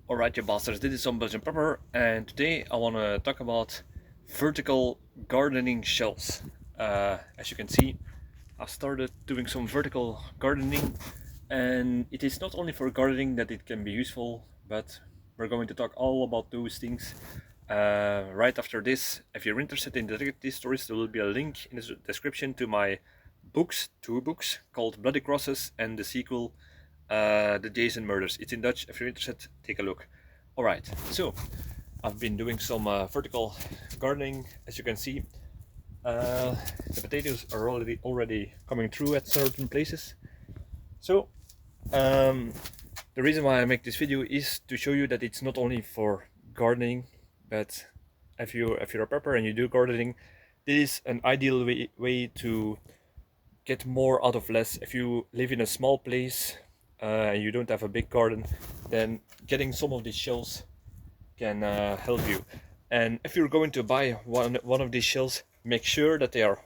Alright, you bastards, this is Some-Belgian-prepper, and today I want to talk about vertical gardening shells. As you can see, I started doing some vertical gardening, and it is not only for gardening that it can be useful, but we're going to talk all about those things right after this. If you're interested in these stories, there will be a link in the description to my two books called Bloody Crosses and the sequel the Jason Murders. It's in Dutch. If you're interested, take a look. Alright, so I've been doing some vertical gardening. As you can see, the potatoes are already coming through at certain places. So the reason why I make this video is to show you that it's not only for gardening, but if you're a prepper and you do gardening, this is an ideal way to get more out of less. If you live in a small place and you don't have a big garden, then getting some of these shells can help you. And if you're going to buy one of these shells, make sure that they are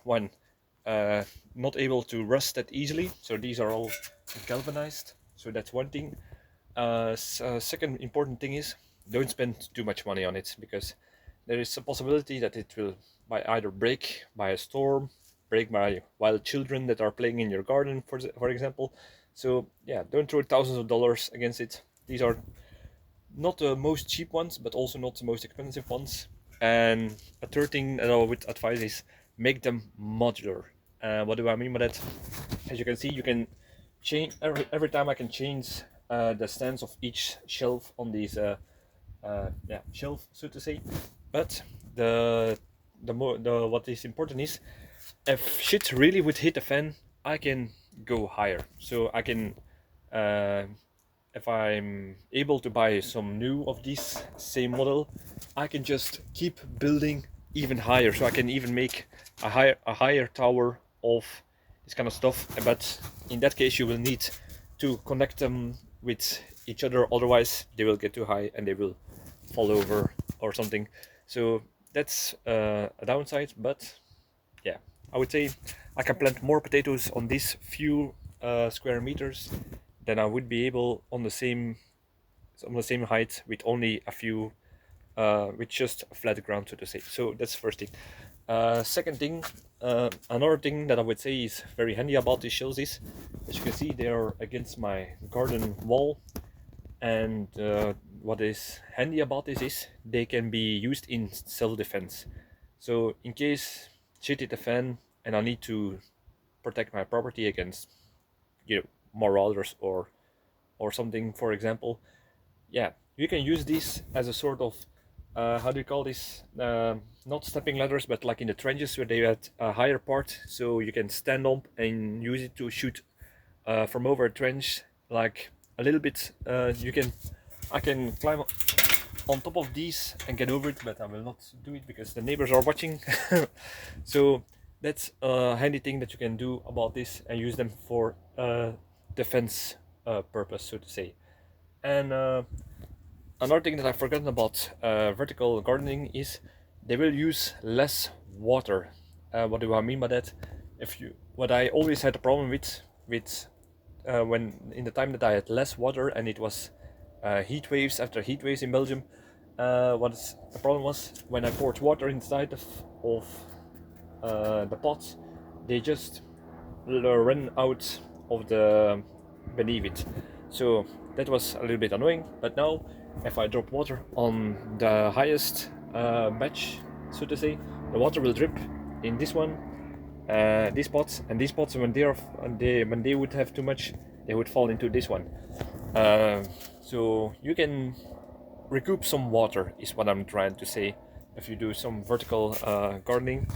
not able to rust that easily. So these are all galvanized. So that's one thing. Second important thing is don't spend too much money on it, because there is a possibility that it will either break by a storm, break by wild children that are playing in your garden, for example. So yeah, don't throw thousands of dollars against it. These are not the most cheap ones, but also not the most expensive ones. And a third thing that I would advise is make them modular. What do I mean by that? As you can see, you can change every time I can change the stance of each shelf on these shelf, so to say. But what is important is, if shit really would hit the fan, I can go higher. So I can, if I'm able to buy some new of this same model, I can just keep building even higher. So I can even make a higher tower of this kind of stuff. But in that case, you will need to connect them with each other, otherwise they will get too high and they will fall over or something. So that's a downside, but yeah, I would say I can plant more potatoes on these few square meters than I would be able on the same height with only a few with just flat ground, so to say. So that's the first thing. Second thing, another thing that I would say is very handy about these shells is, as you can see, they are against my garden wall. And what is handy about this is they can be used in self-defense. So in case shit hit the fan and I need to protect my property against, marauders or something, for example, yeah, you can use this as a sort of how do you call this? Not stepping ladders, but like in the trenches where they had a higher part, so you can stand up and use it to shoot from over a trench, like a little bit. I can climb on top of these and get over it, but I will not do it because the neighbors are watching. So that's a handy thing that you can do about this and use them for defense purpose, so to say. And another thing that I've forgotten about vertical gardening is they will use less water. What do I mean by that? What I always had a problem with when in the time that I had less water and it was heat waves after heat waves in Belgium, what the problem was, when I poured water inside of the pots, they just ran out of the beneath it. So that was a little bit annoying. But now, if I drop water on the highest batch, so to say, the water will drip in this one, these pots, and these pots, when they would have too much, they would fall into this one. So you can recoup some water, is what I'm trying to say, if you do some vertical gardening.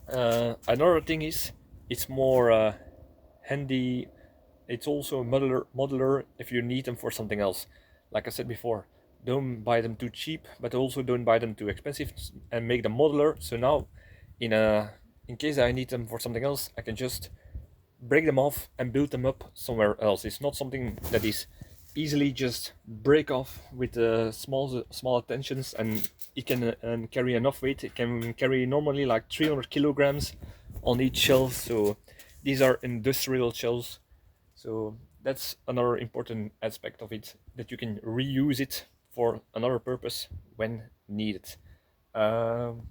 Another thing is, it's more handy. It's also modular if you need them for something else. Like I said before, don't buy them too cheap, but also don't buy them too expensive, and make them modular. So now, in case I need them for something else, I can just break them off and build them up somewhere else. It's not something that is easily just break off with small tensions, and it can carry enough weight. It can carry normally like 300 kilograms on each shelf. So these are industrial shells. So that's another important aspect of it, that you can reuse it for another purpose when needed. Um,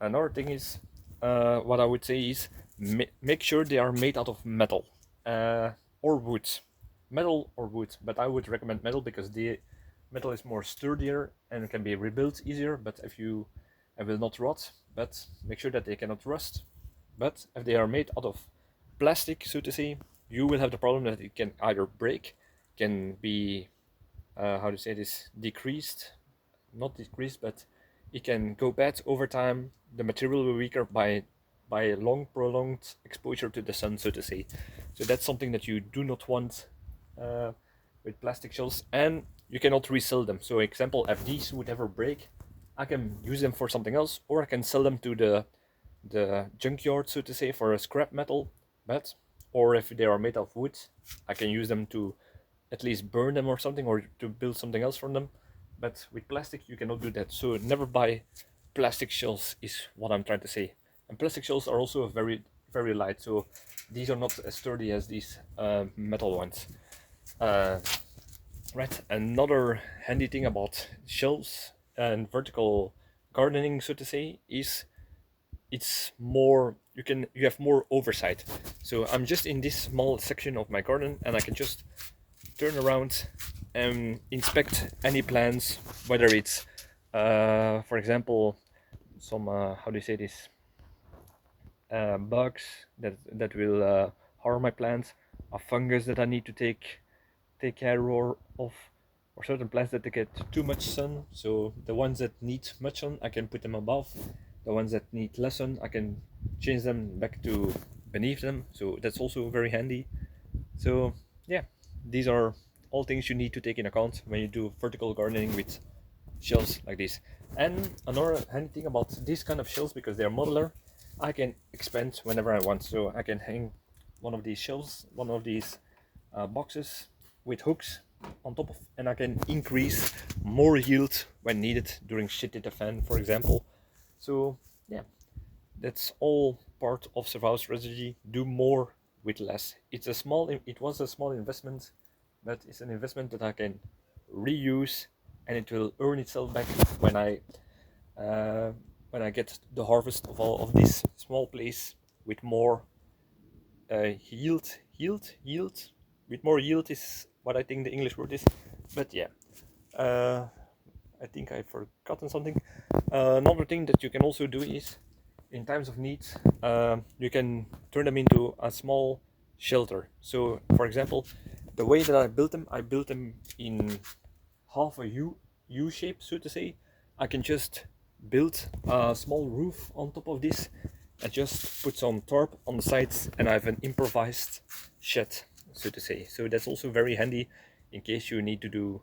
Another thing is, what I would say is, make sure they are made out of metal or wood, metal or wood. But I would recommend metal because the metal is more sturdier and can be rebuilt easier. But if you, it will not rot. But make sure that they cannot rust. But if they are made out of plastic, so to say, you will have the problem that it can either break, can be how to say this, decreased, not decreased, but it can go bad over time. The material will weaker by a long prolonged exposure to the sun, so to say. So that's something that you do not want with plastic shells, and you cannot resell them. So example, if these would ever break, I can use them for something else, or I can sell them to the junkyard, so to say, for a scrap metal. But or if they are made of wood, I can use them to at least burn them or something, or to build something else from them. But with plastic, you cannot do that. So never buy plastic shells is what I'm trying to say. And plastic shells are also very, very light. So these are not as sturdy as these metal ones. Right. Another handy thing about shelves and vertical gardening, so to say, is it's more, you have more oversight. So I'm just in this small section of my garden, and I can just turn around and inspect any plants, whether it's for example, some how do you say this, bugs that will harm my plants, a fungus that I need to take care of, or certain plants that they get too much sun. So the ones that need much sun, I can put them above. The ones that need less sun, I can change them back to beneath them. So that's also very handy. So yeah, these are all things you need to take in account when you do vertical gardening with shelves like this. And another handy thing about these kind of shelves, because they are modular, I can expand whenever I want. So I can hang one of these shelves, one of these boxes with hooks on top of, and I can increase more yield when needed during SHTF, for example. So yeah, that's all part of survival strategy. Do more with less. It was a small investment, but it's an investment that I can reuse, and it will earn itself back uh, when I get the harvest of all of this small place with more yield. With more yield is what I think the English word is. But yeah, uh, I think I've forgotten something. Another thing that you can also do is, in times of need, you can turn them into a small shelter. So, for example, the way that I built them in half a U shape, so to say. I can just build a small roof on top of this and just put some tarp on the sides, and I have an improvised shed, so to say. So that's also very handy in case you need to do,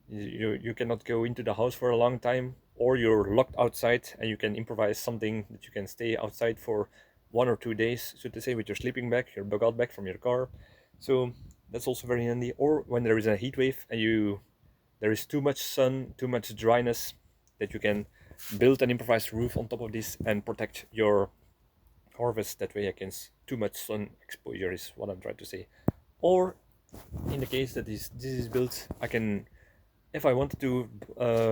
you cannot go into the house for a long time, or you're locked outside, and you can improvise something that you can stay outside for 1 or 2 days, so to say, with your sleeping bag, your bug out bag from your car. So that's also very handy. Or when there is a heat wave and there is too much sun, too much dryness, that you can build an improvised roof on top of this and protect your harvest that way against too much sun exposure, is what I'm trying to say. Or in the case that this is built, I can, if I wanted to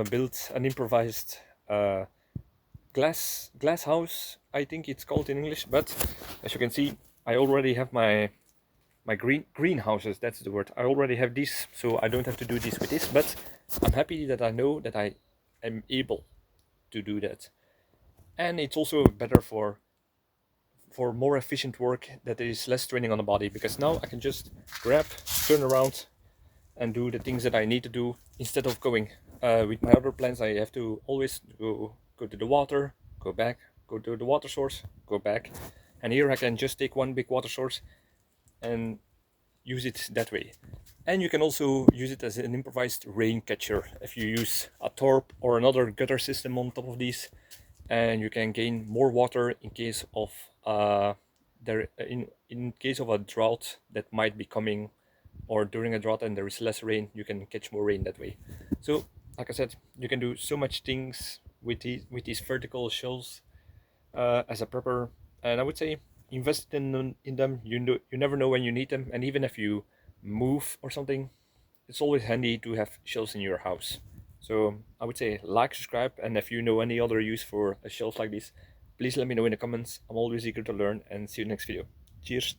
build an improvised glass house, I think it's called in English, but as you can see, I already have my greenhouses, that's the word. I already have this, so I don't have to do this with this, but I'm happy that I know that I am able to do that. And it's also better for more efficient work, that there is less training on the body, because now I can just grab, turn around, and do the things that I need to do, instead of going with my other plants. I have to always go to the water, go back, go to the water source, go back. And here I can just take one big water source and use it that way. And you can also use it as an improvised rain catcher if you use a tarp or another gutter system on top of these, and you can gain more water in case of in case of a drought that might be coming, or during a drought and there is less rain, you can catch more rain that way. So like I said, you can do so much things with these vertical shelves as a prepper. And I would say invest in them. You never know when you need them, and even if you move or something, it's always handy to have shelves in your house. So I would say like, subscribe, and if you know any other use for a shelf like this, please let me know in the comments. I'm always eager to learn, and see you next video. Cheers.